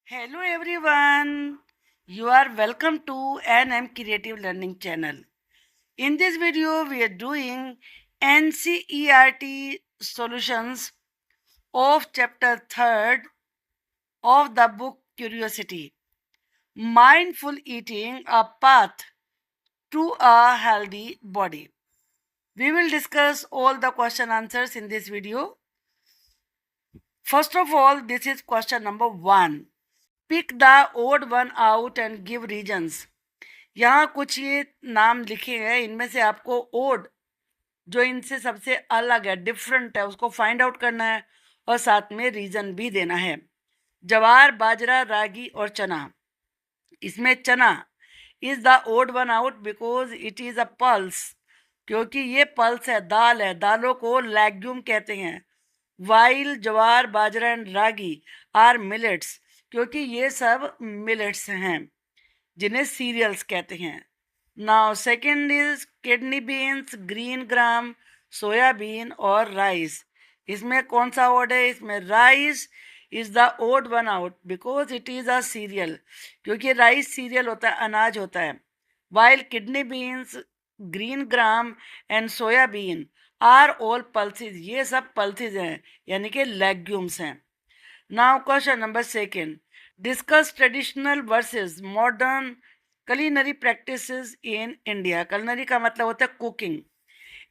Hello everyone, you are welcome to NM Creative Learning channel. In this video, we are doing NCERT solutions of chapter 3rd of the book Curiosity, Mindful Eating, a Path to a Healthy Body. We will discuss all the question answers in this video. First of all, this is question number 1. Pick the odd one out and give reasons. यहाँ कुछ ये नाम लिखे हैं, इनमें से आपको odd जो इनसे सबसे अलग है, डिफरेंट है, उसको फाइंड आउट करना है और साथ में रीजन भी देना है। जवार, बाजरा, रागी और चना। इसमें chana is the odd one out because it is a pulse, क्योंकि ये पल्स है, दाल है, दालों को लेग्यूम कहते हैं। While jowar, bajra and ragi are millets, क्योंकि ये सब मिलेट्स हैं जिन्हें सीरियल्स कहते हैं। Now second is kidney beans, green gram, soybean और राइस। इसमें कौन सा ओड है? इसमें rice is the odd one out because it is a cereal, क्योंकि राइस सीरियल होता है, अनाज होता है। While kidney beans, green gram and soybean are all pulses, ये सब पल्सिस हैं, यानी कि लेग्यूम्स हैं। Now question number second, discuss traditional versus modern culinary practices in India. culinary का मतलब होता है कुकिंग।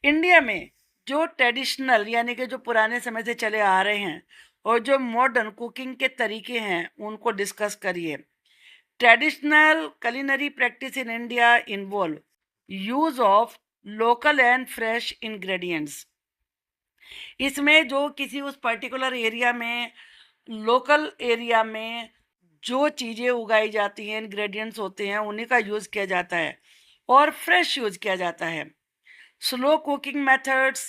इंडिया में जो ट्रेडिशनल यानी कि जो पुराने समय से चले आ रहे हैं और जो मॉडर्न कुकिंग के तरीके हैं उनको डिस्कस करिए। Traditional culinary practice in India involve use of local and fresh ingredients. इसमें जो किसी उस पर्टिकुलर एरिया में, लोकल एरिया में जो चीज़ें उगाई जाती हैं, इंग्रेडिएंट्स होते हैं, उन्हीं का यूज़ किया जाता है और फ्रेश यूज़ किया जाता है। स्लो कुकिंग मेथड्स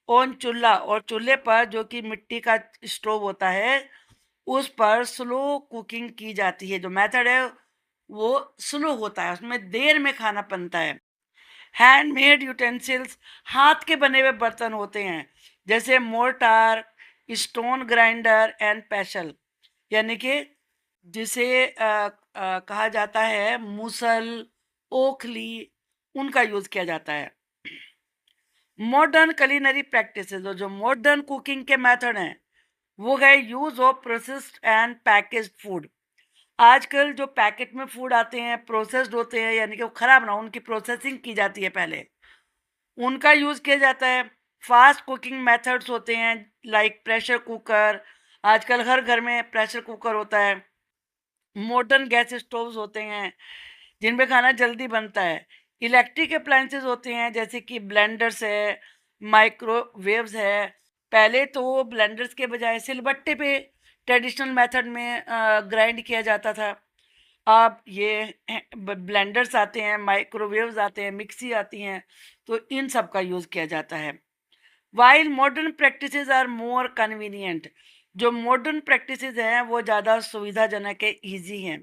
ऑन चूल्हा, और चूल्हे पर जो कि मिट्टी का स्टोव होता है उस पर स्लो कुकिंग की जाती है। जो मेथड है वो स्लो होता है, उसमें देर में खाना बनता है। हैंडमेड यूटेंसिल्स, हाथ के बने हुए बर्तन होते हैं, जैसे mortar, stone grinder and Peshal, यानी कि जिसे कहा जाता है मूसल, ओखली, उनका यूज किया जाता है। मॉडर्न culinary प्रैक्टिसेस, जो मॉडर्न कुकिंग के मेथड हैं वो है use of processed and packaged food. आजकल जो पैकेट में फूड आते हैं प्रोसेस्ड होते हैं, यानी कि वो खराब ना हो, उनकी प्रोसेसिंग की जाती है पहले, उनका यूज किया जाता है। फास्ट कुकिंग मेथड्स होते हैं लाइक प्रेशर कुकर, आजकल हर घर में प्रेशर कुकर होता है। मॉडर्न गैस स्टोव्स होते हैं जिन पे खाना जल्दी बनता है। इलेक्ट्रिक अप्लायंसेस होते हैं जैसे कि ब्लेंडर्स है, माइक्रोवेव्स है। पहले तो ब्लेंडर्स के बजाय सिलबट्टे पे ट्रेडिशनल मेथड में ग्राइंड किया जाता था। अब ये ब्लेंडर्स आते हैं, माइक्रोवेव्स आते हैं, मिक्सी आती हैं, तो इन सब का यूज़ किया जाता है। While modern practices are more convenient, जो मॉडर्न प्रैक्टिसेस हैं वो ज़्यादा सुविधाजनक है, ईजी हैं।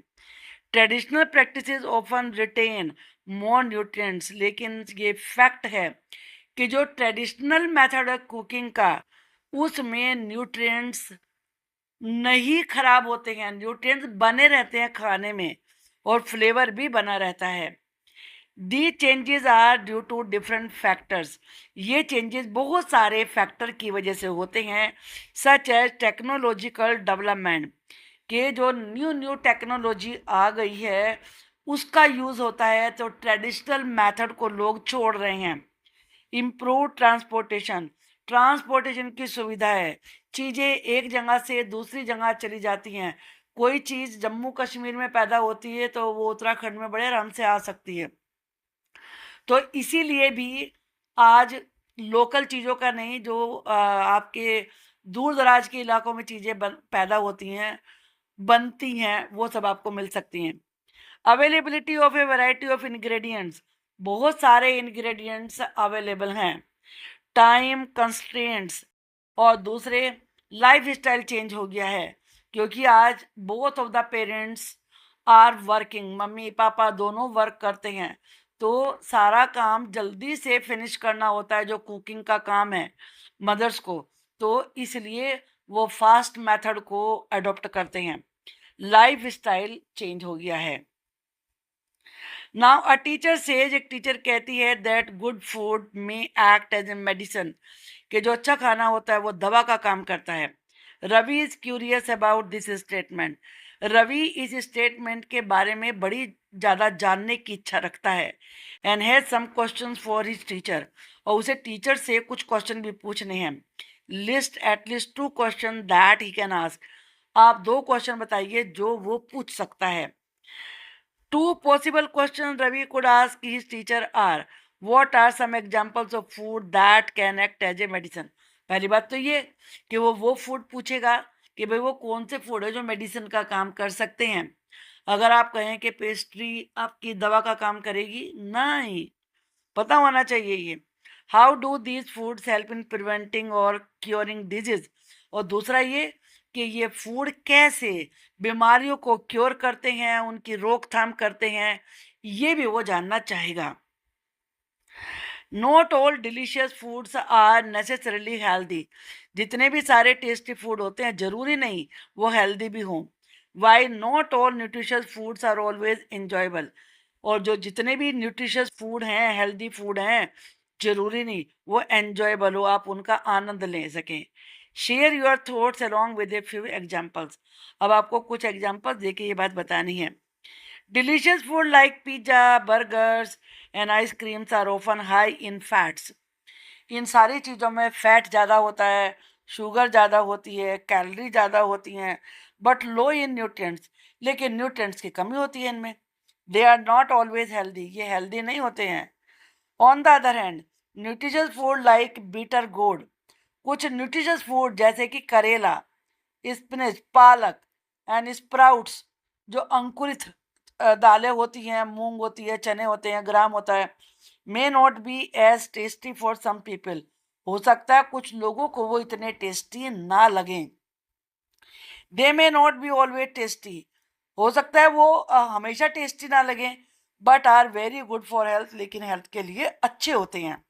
Traditional practices often retain more nutrients, लेकिन ये फैक्ट है कि जो ट्रेडिशनल मेथड है कुकिंग का उसमें न्यूट्रिएंट्स नहीं खराब होते हैं, न्यूट्रिएंट्स बने रहते हैं खाने में और फ्लेवर भी बना रहता है। The changes are due to different factors, ये चेंजेस बहुत सारे फैक्टर की वजह से होते हैं, सच एज टेक्नोलॉजिकल डेवलपमेंट, के जो न्यू न्यू टेक्नोलॉजी आ गई है उसका यूज़ होता है तो ट्रेडिशनल मेथड को लोग छोड़ रहे हैं। इम्प्रूव ट्रांसपोर्टेशन, ट्रांसपोर्टेशन की सुविधा है, चीज़ें एक जगह से दूसरी जगह चली जाती हैं। कोई चीज़ जम्मू कश्मीर में पैदा होती है तो वो उत्तराखंड में बड़े आराम से आ सकती है। तो इसीलिए भी आज लोकल चीज़ों का नहीं, जो आपके दूर दराज के इलाकों में चीज़ें पैदा होती हैं, बनती हैं, वो सब आपको मिल सकती हैं। Availability of A variety of ingredients, बहुत सारे इंग्रेडिएंट्स अवेलेबल हैं। टाइम कंस्ट्रेंट्स, और दूसरे लाइफ स्टाइल चेंज हो गया है, क्योंकि आज both of the parents are working, मम्मी पापा दोनों वर्क करते हैं, तो सारा काम जल्दी से फिनिश करना होता है जो कुकिंग का काम है मदर्स को, तो इसलिए वो फास्ट मेथड को अडॉप्ट करते हैं। लाइफ स्टाइल चेंज हो गया है। नाउ अ टीचर सेज, एक टीचर कहती है दैट गुड फूड में एक्ट एज ए मेडिसिन, कि जो अच्छा खाना होता है वो दवा का काम करता है। Ravi is curious about this statement. Ravi इस स्टेटमेंट के बारे में बड़ी ज़्यादा जानने की इच्छा रखता है and has some questions for his teacher, और उसे टीचर से कुछ क्वेश्चन भी पूछने हैं। List at least 2 question that he can ask. आप 2 क्वेश्चन बताइए जो वो पूछ सकता है। Two possible questions Ravi could ask his teacher are, what are some examples of food that can act as a medicine? पहली बात तो ये कि वो फूड पूछेगा कि भाई वो कौन से फूड है जो मेडिसिन का काम कर सकते हैं। अगर आप कहें कि पेस्ट्री आपकी दवा का काम करेगी, नहीं, पता होना चाहिए ये। How do these foods help in preventing और क्योरिंग डिजीज, और दूसरा ये कि ये फूड कैसे बीमारियों को क्योर करते हैं, उनकी रोकथाम करते हैं, ये भी वो जानना चाहेगा। Not all delicious foods are necessarily healthy. जितने भी सारे टेस्टी फूड होते हैं जरूरी नहीं वो हेल्दी भी हों। Why not all nutritious foods are always enjoyable. और जो जितने भी न्यूट्रिशियस फूड हैं, हेल्दी फूड हैं, जरूरी नहीं वो एंजॉयबल हो, आप उनका आनंद ले सकें। Share your thoughts along with a few examples. अब आपको कुछ एग्जाम्पल्स देके ये बात बतानी है। Delicious food like pizza, burgers and ice creams are often high in fats. इन सारी चीज़ों में फैट ज़्यादा होता है, शुगर ज़्यादा होती है, कैलोरी ज़्यादा होती हैं, बट लो इन न्यूट्रिएंट्स। लेकिन न्यूट्रिएंट्स की कमी होती है इनमें। They are not always healthy, ये हेल्दी नहीं होते हैं। On the other hand, nutritious food like bitter gourd, कुछ न्यूट्रिशियस फूड जैसे कि करेला, स्पिनच, पालक एंड स्प्राउट्स, जो अंकुरित दालें होती हैं, मूंग होती है, चने होते हैं, ग्राम होता है, may not be as tasty for some people. हो सकता है कुछ लोगों को वो इतने टेस्टी ना लगें। They may not be always tasty, हो सकता है वो हमेशा टेस्टी ना लगें, but are very good for health, लेकिन हेल्थ के लिए अच्छे होते हैं।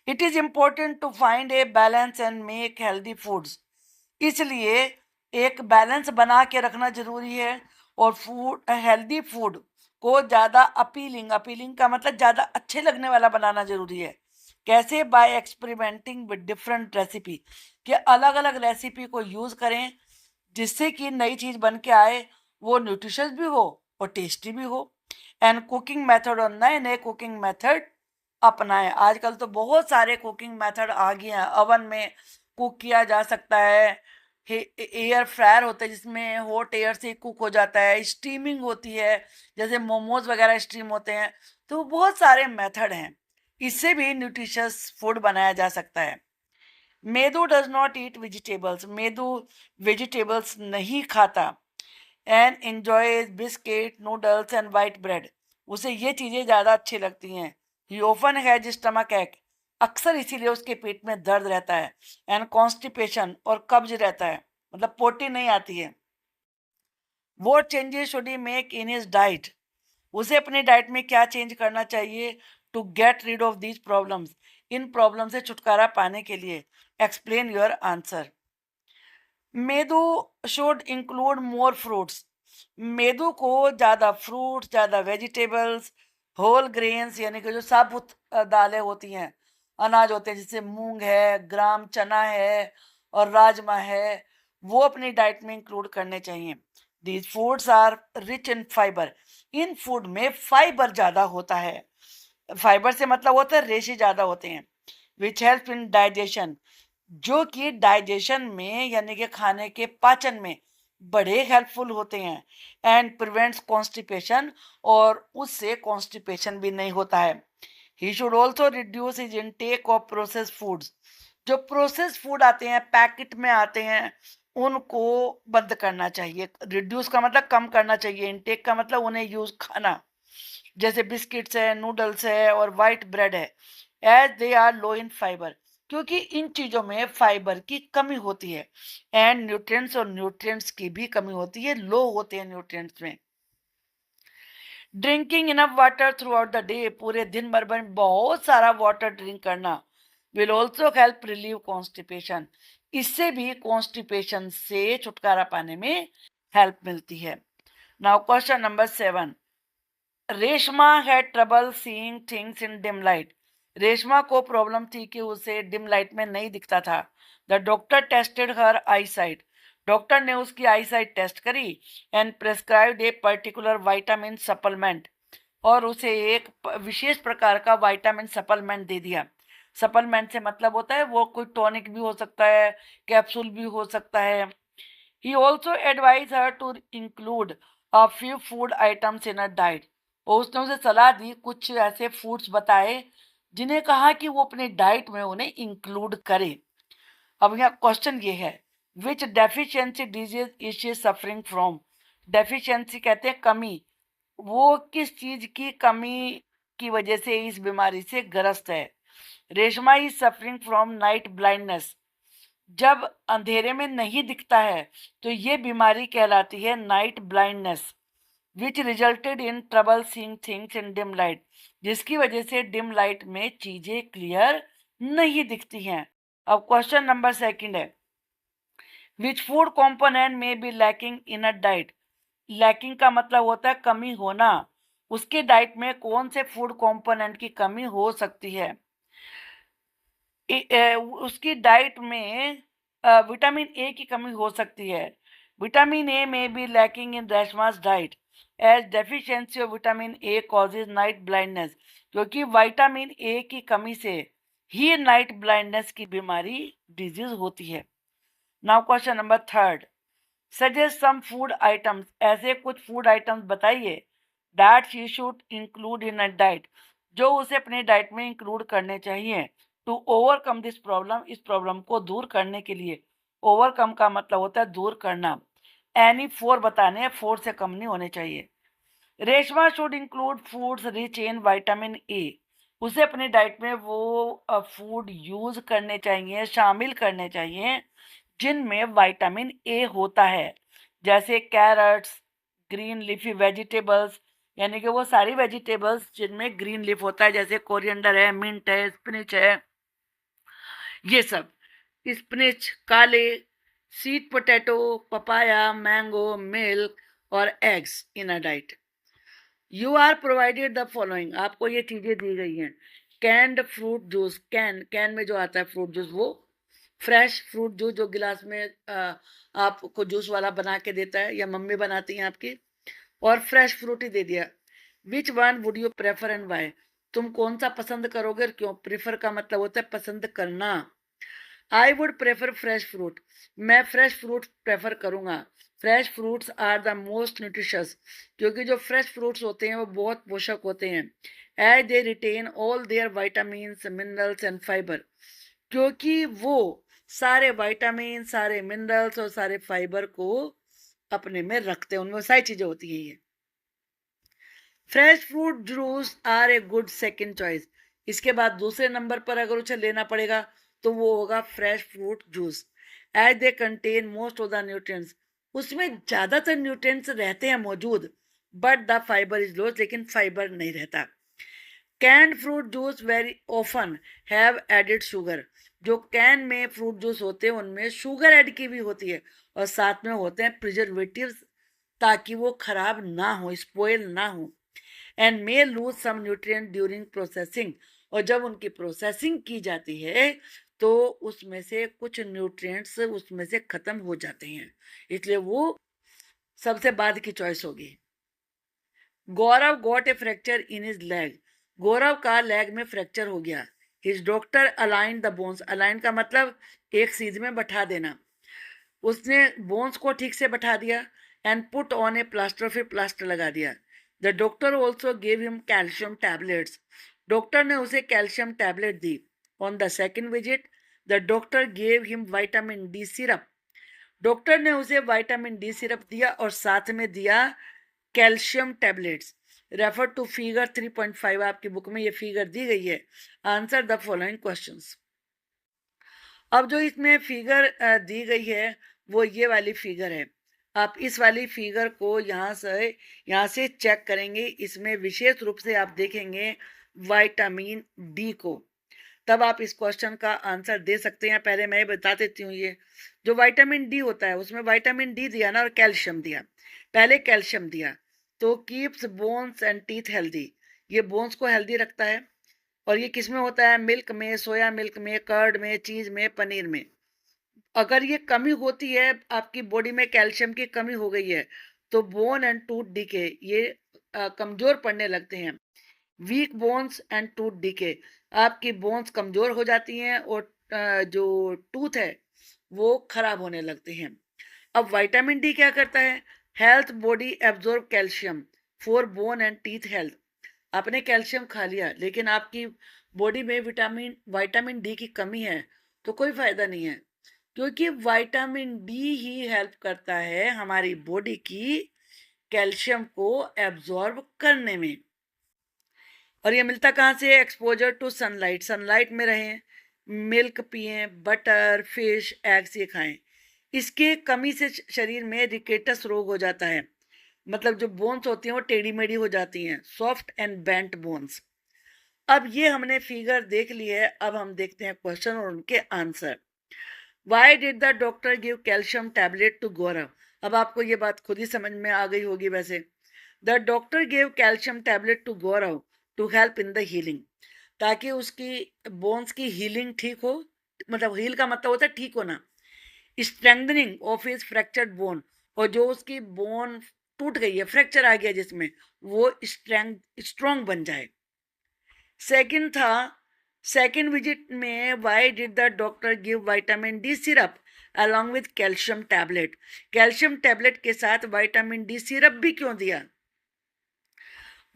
It is important to find a balance and make healthy foods, इसलिए एक बैलेंस बना के रखना जरूरी है और फूड, हेल्दी फूड को ज़्यादा अपीलिंग, अपीलिंग का मतलब ज़्यादा अच्छे लगने वाला बनाना जरूरी है। कैसे? By experimenting with different recipe, कि अलग अलग रेसिपी को यूज़ करें जिससे कि नई चीज़ बन के आए, वो न्यूट्रिशियस भी हो और टेस्टी भी हो। एंड कुकिंग मेथड, और नए नए कुकिंग मेथड अपनाएं। आजकल तो बहुत सारे कुकिंग मेथड आ गए हैं। ओवन में कुक किया जा सकता है, एयर फ्रायर होता है जिसमें हॉट एयर से कुक हो जाता है, स्टीमिंग होती है जैसे मोमोज वगैरह स्टीम होते हैं। तो बहुत सारे मेथड हैं, इससे भी न्यूट्रिशियस फूड बनाया जा सकता है। Medu does not eat vegetables, medu vegetables नहीं खाता। And enjoy biscuit, noodles and white bread, उसे ये चीज़ें ज़्यादा अच्छी लगती हैं। ही ओफन हैज स्टमक एक, अक्सर इसीलिए उसके पेट में दर्द रहता है। एंड कॉन्स्टिपेशन, और कब्ज रहता है, मतलब पोटी नहीं आती है। वो changes should he make in his diet, उसे अपनी डाइट में क्या चेंज करना चाहिए to get rid of these problems, इन प्रॉब्लम से छुटकारा पाने के लिए। Explain your answer. Medu should include more fruits, Medu को ज़्यादा फ्रूट्स, ज़्यादा वेजिटेबल्स, होल ग्रेन्स यानी कि जो साबुत दालें होती हैं, अनाज होते हैं, जैसे मूंग है, ग्राम चना है और राजमा है, वो अपनी डाइट में इंक्लूड करने चाहिए। These foods are rich in fibre, इन फूड में फाइबर ज़्यादा होता है। फाइबर से मतलब होता है रेशे ज़्यादा होते हैं। विच हेल्प इन डाइजेशन, जो कि डाइजेशन में यानी कि खाने के पाचन में बड़े हेल्पफुल होते हैं। एंड प्रिवेंट्स कॉन्स्टिपेशन, और उससे कॉन्स्टिपेशन भी नहीं होता है। He should also reduce his intake of process foods, जो प्रोसेस फूड आते हैं, पैकेट में आते हैं, उनको बंद करना चाहिए। रिड्यूस का मतलब कम करना चाहिए, इनटेक का मतलब उन्हें यूज खाना, जैसे बिस्किट्स है, नूडल्स है और वाइट ब्रेड है, as they are low in fibre, क्योंकि इन चीजों में फाइबर की कमी होती है। एंड न्यूट्रिएंट्स, और न्यूट्रिएंट्स की भी कमी होती है, लो होते हैं न्यूट्रिएंट्स में। Drinking enough water through out the day, पूरे दिन भर में बहुत सारा वाटर ड्रिंक करना, will also help relieve constipation, इससे भी कॉन्स्टिपेशन से छुटकारा पाने में हेल्प मिलती है। Now question number 7, Reshma had trouble seeing things in dim light. Reshma को प्रॉब्लम थी कि उसे डिम लाइट में नहीं दिखता था। The doctor tested her I site. Doctor ने उसकी आई साइट टेस्ट करी and prescribed a particular vitamin supplement, और उसे एक विशेष प्रकार का वाइटामिन सप्लीमेंट दे दिया। सप्लीमेंट से मतलब होता है वो कोई टॉनिक भी हो सकता है, कैप्सूल भी हो सकता है। He also advised her to include a few food items in her diet। और उसने उसे सलाह दी, कुछ ऐसे फूड्स बताए जिन्हें कहा कि वो अपने डाइट में उन्हें इंक्लूड करे। अब यहाँ क्वेश्चन ये है, which deficiency disease is she suffering from. Deficiency कहते हैं कमी, वो किस चीज की कमी की वजह से इस बीमारी से ग्रस्त है। Reshma is suffering from night blindness. जब अंधेरे में नहीं दिखता है तो ये बीमारी कहलाती है night blindness, which resulted in trouble seeing things in dim light, जिसकी वजह से डिम लाइट में चीजें क्लियर नहीं दिखती हैं। अब क्वेश्चन नंबर 2 है, which food component may be lacking in a diet. Lacking का मतलब होता है कमी होना। उसके डाइट में कौन से फूड कॉम्पोनेंट की कमी हो सकती है। उसकी डाइट में विटामिन ए की कमी हो सकती है। Vitamin A may be lacking in Reshma's diet as deficiency of vitamin A causes night blindness, क्योंकि विटामिन ए की कमी से ही नाइट ब्लाइंडनेस की बीमारी डिजीज होती है। Now question number 3, suggest some food items. ऐसे कुछ फूड आइटम्स बताइए that she should include in a diet, जो उसे अपने डाइट में इंक्लूड करने चाहिए टू ओवरकम दिस प्रॉब्लम, इस प्रॉब्लम को दूर करने के लिए। ओवरकम का मतलब होता है दूर करना। एनी 4 बताने हैं, 4 से कम नहीं होने चाहिए। Reshma should include foods rich in vitamin A. उसे अपने डाइट में वो फूड यूज करने चाहिए, शामिल करने चाहिए जिनमें विटामिन ए होता है, जैसे कैरेट्स, ग्रीन लीफी वेजिटेबल्स, यानी कि वो सारी वेजिटेबल्स जिनमें ग्रीन लीफ होता है, जैसे कोरिएंडर है, मिंट है, स्पिनच है, ये सब। Spinach, kale, sweet potato, papaya, mango, milk और eggs in a diet. You are provided the following, आपको ये चीजें दी गई हैं। कैंड फ्रूट जूस, कैन में जो आता है फ्रूट जूस, वो फ्रेश फ्रूट जूस जो गिलास में आपको जूस वाला बना के देता है या मम्मी बनाती हैं आपकी, और फ्रेश फ्रूट ही दे दिया। Which one would you prefer and why, तुम कौन सा पसंद करोगे और क्यों। प्रेफर का मतलब होता है पसंद करना। I would prefer fresh fruit, मैं फ्रेश फ्रूट प्रेफर करूंगा। Fresh fruits are the most nutritious, क्योंकि जो फ्रेश फ्रूट्स होते हैं वो बहुत पोषक होते हैं। As they retain all their vitamins, minerals and fibre, क्योंकि वो सारे विटामिन, सारे मिनरल्स और सारे फाइबर को अपने में रखते हैं, उनमें सारी चीजें होती हैं। ये fresh fruit juice are a good second choice. इसके बाद दूसरे नंबर पर अगर उसे लेना पड़ेगा तो वो होगा fresh fruit juice. As they contain most of the nutrients, उसमें ज्यादातर न्यूट्रिएंट्स रहते हैं मौजूद, but the fibre is low, लेकिन फाइबर नहीं रहता। Canned fruit juice very often have added sugar, जो कैन में फ्रूट जूस होते हैं उनमें शुगर ऐड की भी होती है, और साथ में होते हैं प्रिजर्वेटिव्स, ताकि वो खराब ना हो, स्पॉइल ना हो। And may lose some nutrient during processing, और जब उनकी प्रोसेसिंग की जाती है तो उसमें से कुछ न्यूट्रिएंट्स उसमें से खत्म हो जाते हैं, इसलिए वो सबसे बाद की चॉइस होगी। Gaurav got a fracture in his leg, Gaurav का लेग में फ्रैक्चर हो गया। His doctor aligned the bones, align का मतलब एक सीध में बैठा देना, उसने बोन्स को ठीक से बैठा दिया। And put on A plaster, फिर प्लास्टर लगा दिया। The doctor also gave him calcium tablets, doctor ने उसे calcium tablet the. On the second visit the doctor gave him vitamin D syrup, doctor ने उसे विटामिन डी सिरप दिया और साथ में दिया calcium tablets. Refer to figure 3.5, आपकी बुक में ये फिगर दी गई है। Answer the following questions. अब जो इसमें फिगर दी गई है वो ये वाली फिगर है। आप इस वाली फिगर को यहाँ से चेक करेंगे, इसमें विशेष रूप से आप देखेंगे विटामिन डी को। तब आप इस क्वेश्चन का आंसर दे सकते हैं। पहले मैं बता देती हूँ, ये जो विटामिन डी होता है उसमें विटामिन डी दिया ना और कैल्शियम दिया। पहले कैल्शियम दिया तो keeps bones and teeth healthy, ये बोन्स को हेल्दी रखता है। और ये किस में होता है? मिल्क में, सोया मिल्क में, कर्ड में, चीज में, पनीर में। अगर ये कमी होती है, आपकी बॉडी में कैल्शियम की कमी हो गई है, तो बोन एंड टूथ डीके, ये कमजोर पड़ने लगते हैं। Weak bones and tooth decay, आपकी बोन्स कमजोर हो जाती हैं और जो टूथ है वो खराब होने लगते हैं। अब विटामिन डी क्या करता है? Health body absorb calcium for bone and teeth health. आपने कैल्शियम खा लिया लेकिन आपकी बॉडी में विटामिन विटामिन डी की कमी है, तो कोई फायदा नहीं है, क्योंकि विटामिन डी ही हेल्प करता है हमारी बॉडी की कैल्शियम को एब्जॉर्ब करने में। और ये मिलता कहाँ से? एक्सपोजर टू सनलाइट, सनलाइट में रहें, मिल्क पिए, बटर, फिश, एग्स ये खाएं। इसके कमी से शरीर में रिकेटस रोग हो जाता है, मतलब जो बोन्स होती हैं वो टेढ़ी मेढ़ी हो जाती हैं, सॉफ्ट एंड बेंट बोन्स। अब ये हमने फिगर देख ली है, अब हम देखते हैं क्वेश्चन और उनके answer. Why did the doctor give calcium tablet to Gaurav? अब आपको ये बात खुद ही समझ में आ गई होगी वैसे। The doctor give calcium tablet to Gaurav to help in the healing, ताकि उसकी बोन्स की हीलिंग ठीक हो, मतलब हील का मतलब होता है ठीक होना, strengthening of his fractured bone, और जो उसकी बोन टूट गई है, फ्रैक्चर आ गया जिसमें, वो स्ट्रॉन्ग बन जाए। सेकंड था, सेकंड विजिट में why did the doctor give vitamin D syrup along with calcium tablet? Calcium tablet के साथ विटामिन डी सिरप भी क्यों दिया?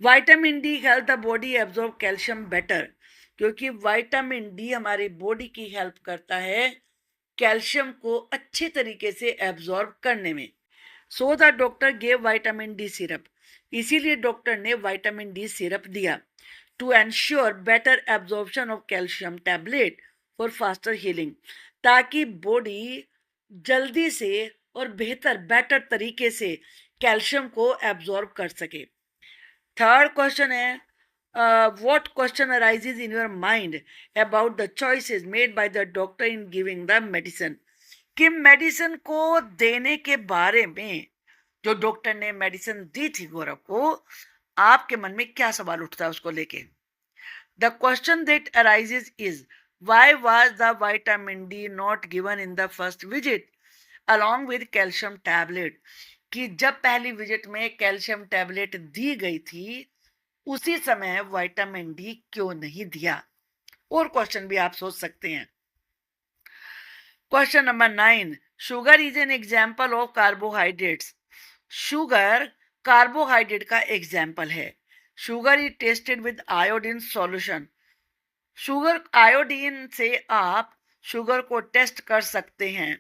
Vitamin D help the body absorb calcium better, क्योंकि विटामिन डी हमारी बॉडी की हेल्प करता है कैल्शियम को अच्छे तरीके से एब्जॉर्ब करने में। So the doctor gave vitamin D syrup, इसीलिए डॉक्टर ने विटामिन डी सिरप दिया। To ensure better absorption of calcium tablet for faster healing, ताकि बॉडी जल्दी से और बेटर तरीके से कैल्शियम को एब्जॉर्ब कर सके। थर्ड क्वेश्चन है, what question arises in your mind about the choices made by the doctor in giving the medicine? कि मेडिसिन को देने के बारे में जो डॉक्टर ने मेडिसिन दी थी गौरव को, आपके मन में क्या सवाल उठता है उसको लेके? The question that arises is why was the vitamin D not given in the first visit along with calcium tablet? कि जब पहली विजिट में कैल्शियम टैबलेट दी गई थी उसी समय विटामिन डी क्यों नहीं दिया? और क्वेश्चन भी आप सोच सकते हैं। Question number 9, sugar is an example of carbohydrates. Sugar carbohydrate का एग्जाम्पल है। Sugar is tested with iodine solution. Sugar, iodine से आप शुगर को टेस्ट कर सकते हैं,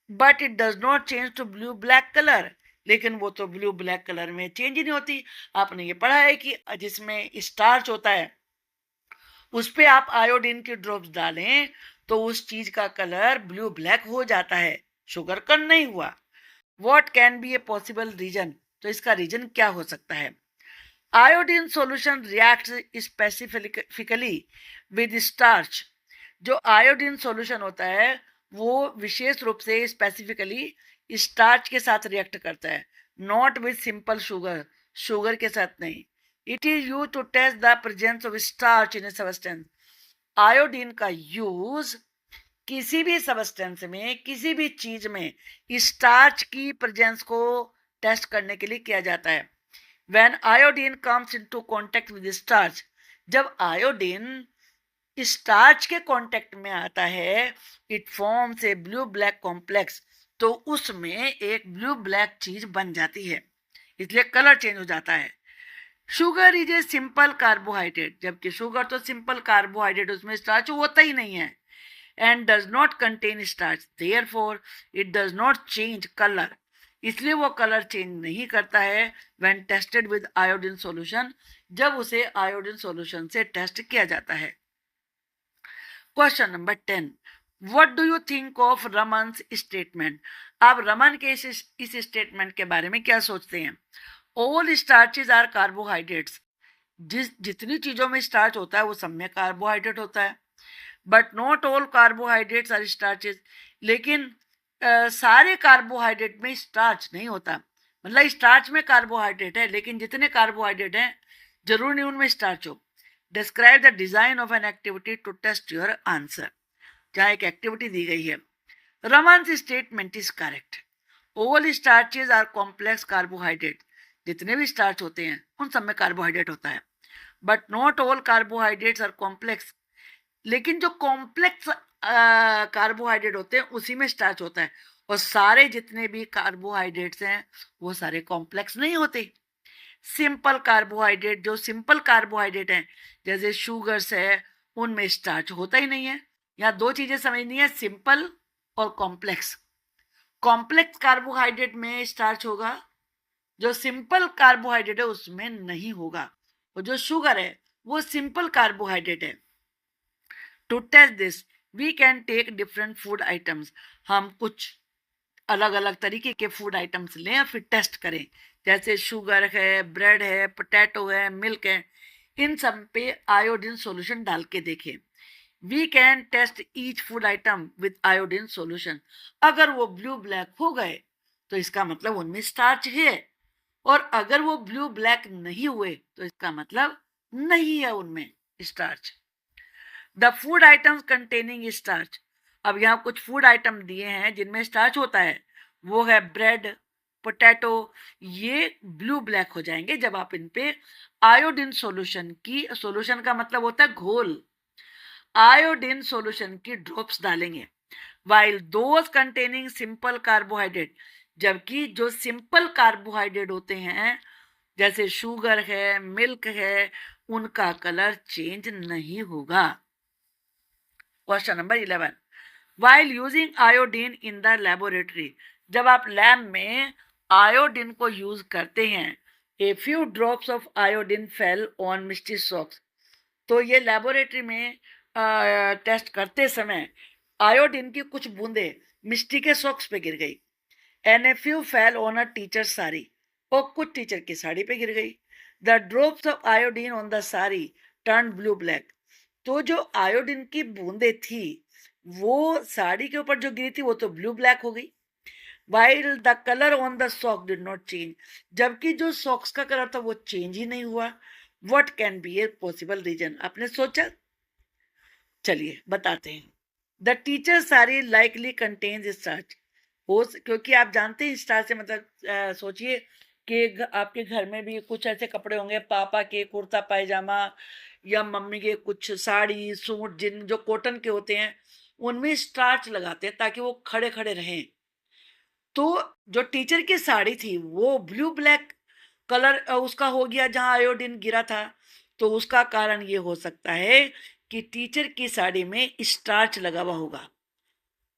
but it does not change to blue black colour, लेकिन वो तो ब्लू ब्लैक कलर में चेंज ही नहीं होती। आपने ये पढ़ा है कि जिसमें स्टार्च होता है उस पे आप आयोडीन की ड्रॉप्स डालें तो उस चीज का कलर ब्लू ब्लैक हो जाता है, शुगर कम नहीं हुआ। What can be a possible reason? तो इसका रीजन क्या हो सकता है? Iodine solution reacts specifically with starch. जो आयोडीन सॉल्यूशन होता है वो विशेष रूप से स्पेसिफिकली स्टार्च के साथ रिएक्ट करता है, not with simple sugar, sugar के साथ नहीं। It is use to test the presence of starch in a substance. Iodine का यूज किसी भी सबस्टेंस में, किसी भी चीज में स्टार्च की प्रेजेंस को टेस्ट करने के लिए किया जाता है। When iodine comes into contact with starch, जब आयोडीन स्टार्च के कांटेक्ट में आता है, it forms a blue black complex, तो उसमें एक ब्लू ब्लैक चीज बन जाती है, इसलिए कलर चेंज हो जाता है। Sugar is a simple carbohydrate, जबकि शुगर तो सिंपल कार्बोहाइड्रेट, उसमें स्टार्च होता ही नहीं है, and does not contain starch, therefore it does not change colour, इसलिए वो कलर चेंज नहीं करता है when tested with iodine solution, जब उसे आयोडीन सॉल्यूशन से टेस्ट किया जाता है। Question number 10, what do you think of Raman's statement? आप रमन के इस स्टेटमेंट के बारे में क्या सोचते हैं? ऑल स्टार्चेज आर कार्बोहाइड्रेट्स, जितनी चीजों में स्टार्च होता है वो सब में कार्बोहाइड्रेट होता है। But not all carbohydrates are starches, लेकिन सारे कार्बोहाइड्रेट में स्टार्च नहीं होता। मतलब स्टार्च में कार्बोहाइड्रेट है, लेकिन जितने कार्बोहाइड्रेट हैं जरूर नहीं उनमें स्टार्च हो। Describe the design of an activity to test your answer. जहाँ एक एक्टिविटी दी गई है, Raman's statement is correct. All starches are complex carbohydrate, जितने भी स्टार्च होते हैं उन सब में कार्बोहाइड्रेट होता है। But not all carbohydrates are complex, लेकिन जो कॉम्प्लेक्स कार्बोहाइड्रेट होते हैं उसी में स्टार्च होता है, और सारे जितने भी कार्बोहाइड्रेट्स हैं वो सारे कॉम्प्लेक्स नहीं होते। सिंपल कार्बोहाइड्रेट, जो सिंपल कार्बोहाइड्रेट हैं जैसे शुगर्स है, उनमें स्टार्च होता ही नहीं है। यहाँ दो चीजें समझनी है, सिंपल और कॉम्प्लेक्स। कॉम्प्लेक्स कार्बोहाइड्रेट में स्टार्च होगा, जो सिंपल कार्बोहाइड्रेट है उसमें नहीं होगा। और जो शुगर है वो सिंपल कार्बोहाइड्रेट है। To test this we can take different food items. हम कुछ अलग अलग तरीके के फूड आइटम्स लें और फिर टेस्ट करें, जैसे शुगर है, ब्रेड है, पोटैटो है, मिल्क है। इन सब पे आयोडीन सॉल्यूशन डाल के देखें। We can test each food item with iodine solution. अगर वो ब्लू ब्लैक हो गए तो इसका मतलब उनमें स्टार्च है, और अगर वो ब्लू ब्लैक नहीं हुए तो इसका मतलब नहीं है उनमें starch. The food items containing starch. अब यहाँ कुछ फूड आइटम दिए हैं जिनमें स्टार्च होता है, वो है ब्रेड, पोटैटो। ये ब्लू ब्लैक हो जाएंगे जब आप इन पे आयोडीन सॉल्यूशन की, सॉल्यूशन का मतलब होता है घोल, आयोडीन सॉल्यूशन की ड्रॉप्स डालेंगे। While those containing simple carbohydrate, जबकि जो सिंपल कार्बोहाइड्रेट होते हैं जैसे शुगर है, मिल्क है, उनका कलर चेंज नहीं होगा। Question number 11, while using iodine in the laboratory. जब आप लैब में आयोडीन को यूज करते हैं, a few drops of iodine fell on Misty socks. तो ये लेबोरेटरी में टेस्ट करते समय आयोडीन की कुछ बूंदे मिस्टी के सॉक्स पे गिर गई। And a few fell on a teacher sari, और कुछ टीचर की साड़ी पे गिर गई। The drops of iodine on the sari turn blue black. तो जो आयोडीन की बूंदे थी वो साड़ी के ऊपर जो गिरी थी वो तो ब्लू ब्लैक हो गई। While the colour on the sock did not change, जबकि जो सॉक्स का कलर था वो चेंज ही नहीं हुआ। What can be a possible reason. आपने सोचा, चलिए बताते हैं। The teacher sari likely contains starch. हो क्योंकि आप जानते हैं स्टार्च से मतलब सोचिए कि आपके घर में भी कुछ ऐसे कपड़े होंगे, पापा के कुर्ता पायजामा या मम्मी के कुछ साड़ी सूट जिन जो कॉटन के होते हैं उनमें स्टार्च लगाते हैं ताकि वो खड़े खड़े रहें। तो जो टीचर की साड़ी थी वो ब्लू ब्लैक कलर उसका हो गया जहां आयोडीन गिरा था। तो उसका कारण ये हो सकता है कि टीचर की साड़ी में स्टार्च लगा हुआ होगा,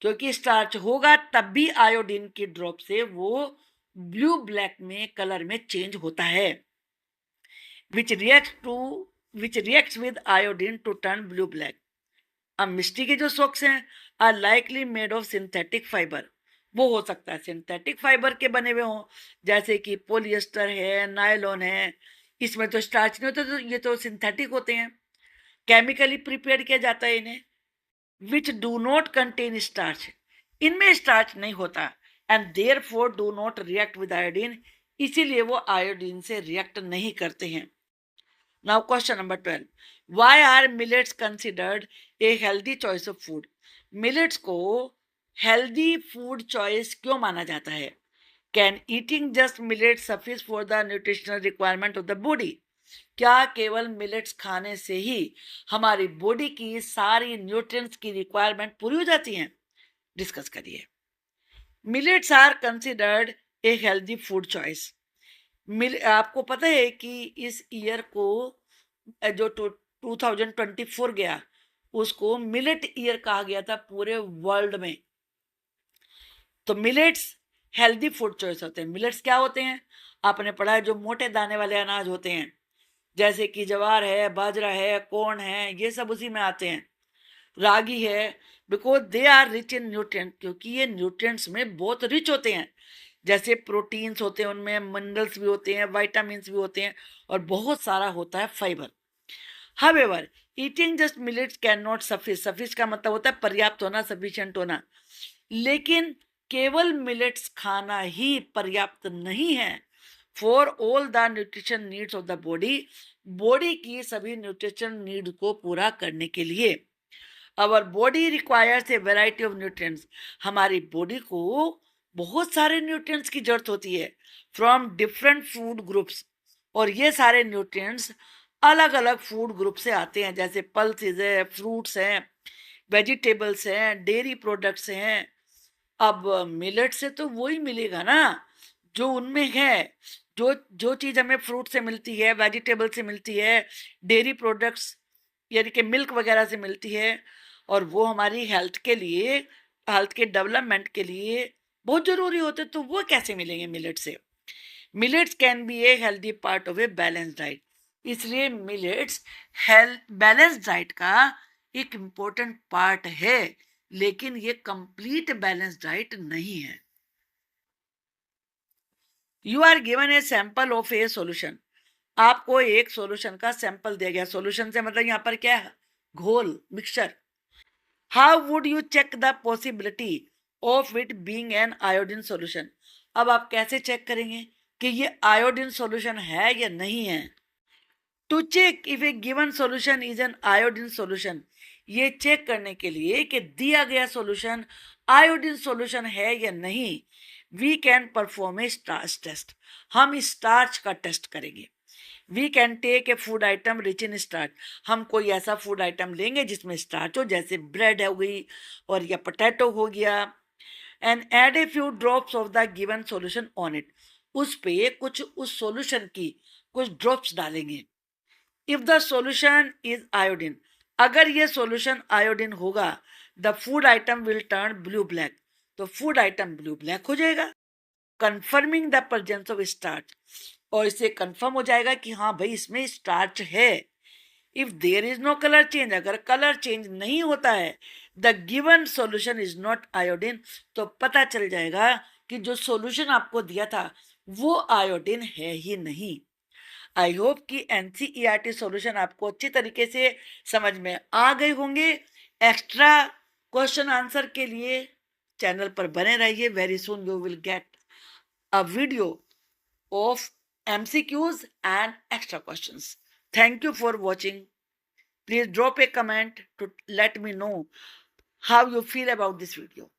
क्योंकि स्टार्च होगा तब भी आयोडीन की ड्रॉप से वो ब्लू ब्लैक में कलर में चेंज होता है। Which reacts with iodine to turn blue black. अब मिस्टी के जो सॉक्स हैं are likely made of synthetic fibre. वो हो सकता है सिंथेटिक फाइबर के बने हुए हों, जैसे कि पोलिएस्टर है, नायलॉन है। इसमें तो स्टार्च नहीं होता, तो ये तो सिंथेटिक होते हैं, केमिकली प्रिपेयर किया जाता है इन्हें। Which do not contain starch, इनमें स्टार्च नहीं होता, and therefore do not react with iodine, इसीलिए वो आयोडीन से रिएक्ट नहीं करते हैं। Now question number 12, why are millets considered a healthy choice of food. Millets को हेल्दी फूड चॉइस क्यों माना जाता है। Can eating just millets suffice for the nutritional requirement of the body. क्या केवल मिलेट्स खाने से ही हमारी बॉडी की सारी न्यूट्रिएंट्स की रिक्वायरमेंट पूरी हो जाती है। डिस्कस करिए। Millets are considered a healthy food choice. आपको पता है कि इस ईयर को जो 2024 गया उसको मिलेट ईयर कहा गया था पूरे वर्ल्ड में। तो मिलेट्स हेल्दी फूड चॉइस होते हैं। मिलेट्स क्या होते हैं, आपने पढ़ा है, जो मोटे दाने वाले अनाज होते हैं, जैसे कि ज्वार है, बाजरा है, कॉर्न है, ये सब उसी में आते हैं। रागी है, because they are rich in nutrient, क्योंकि ये न्यूट्रिएंट्स में बहुत रिच होते हैं। जैसे प्रोटीन्स होते हैं उनमें, मिनरल्स भी होते हैं, विटामिन्स भी होते हैं, और बहुत सारा होता है fibre. However eating just millets can not suffice का मतलब होता है पर्याप्त होना, सफिशिएंट होना। लेकिन केवल मिलेट्स खाना ही पर्याप्त नहीं है for all the nutrition needs of the body की सभी न्यूट्रिशन नीड को पूरा करने के लिए। Our body requires a variety of nutrients, हमारी बॉडी को बहुत सारे न्यूट्रिएंट्स की जरूरत होती है फ्रॉम डिफरेंट फूड ग्रुप्स, और ये सारे न्यूट्रिएंट्स अलग अलग फूड ग्रुप से आते हैं, जैसे पल्सेस है, फ्रूट्स हैं, वेजिटेबल्स हैं, डेयरी प्रोडक्ट्स हैं। अब मिलेट से तो वही मिलेगा ना जो उनमें है, जो जो चीज हमें फ्रूट से मिलती है, वेजिटेबल से मिलती है, डेयरी प्रोडक्ट्स यानी कि मिल्क वगैरह से मिलती है, और वो हमारी हेल्थ के लिए, हेल्थ के डेवलपमेंट के लिए बहुत जरूरी होते, तो वो कैसे मिलेंगे मिलेट से? Millets can be a healthy part of a balance diet, इसलिए मिलेट्स हेल्थ बैलेंस डाइट का एक इम्पोर्टेंट पार्ट है, लेकिन ये कंप्लीट बैलेंस डाइट नहीं है। You are given a sample of a solution, आपको एक सॉल्यूशन का सैंपल दिया गया। सॉल्यूशन से मतलब यहाँ पर क्या है? घोल, mixture. How would you check the possibility of it being an iodine solution, अब आप कैसे चेक करेंगे कि ये आयोडीन सॉल्यूशन है या नहीं है? To check if a given solution is an iodine solution, ये चेक करने के लिए कि दिया गया सॉल्यूशन आयोडीन सॉल्यूशन है या नहीं, we can perform a starch test, हम स्टार्च का टेस्ट करेंगे। We can take a food item rich in starch, हम कोई ऐसा फूड आइटम लेंगे जिसमें स्टार्च हो, जैसे ब्रेड हो गई और या पोटैटो हो गया, and add a few drops of the given solution on it, उस पे कुछ उस सॉल्यूशन की कुछ ड्रॉप्स डालेंगे। If the solution is iodine, अगर ये सॉल्यूशन आयोडीन होगा, the food item will turn blue black, तो फूड आइटम ब्लू ब्लैक हो जाएगा, confirming the presence of starch, और इससे कंफर्म हो जाएगा कि हाँ भाई इसमें स्टार्च है। If there is no colour change, अगर कलर चेंज नहीं होता है, the given solution is not iodine, तो पता चल जाएगा कि जो सॉल्यूशन आपको दिया था वो आयोडीन है ही नहीं। आई होप कि एनसीईआरटी सॉल्यूशन आपको अच्छी तरीके से समझ में आ गए होंगे। एक्स्ट्रा क्वेश्चन आंसर के लिए चैनल पर बने रहिए। Very soon you will get a video of MCQs and extra questions. Thank you for watching. Please drop a comment to let me know how you feel about this video.